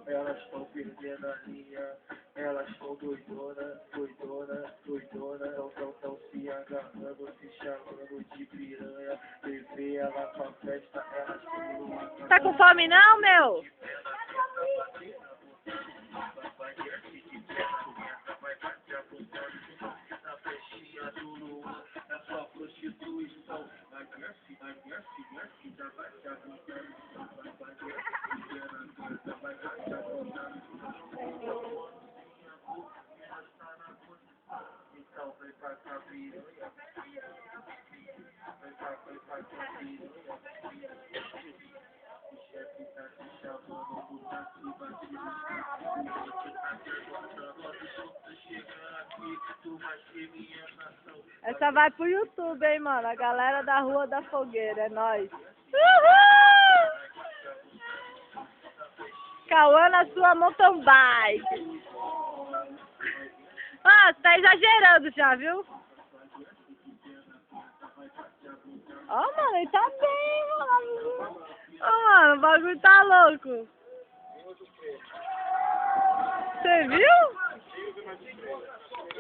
Elas estão perdendo a linha, elas estão doidona, doidona, doidona. Tão se agarrando, se chamando de piranha. Levei ela pra festa, elas estão... Tá com fome não, meu? Então vem pra cá, piranha. Vem pra cá, piranha. O chefe tá te chamando, puta que bateu. Tu vai ser minha nação. Essa vai pro YouTube, hein, mano? A galera da Rua da Fogueira, é nóis. Uhul! Cauã na sua mountain bike. Ah, você tá exagerando já, viu? Ó, mano, ele tá bem, mano. Ó, mano, o bagulho tá louco. Você viu?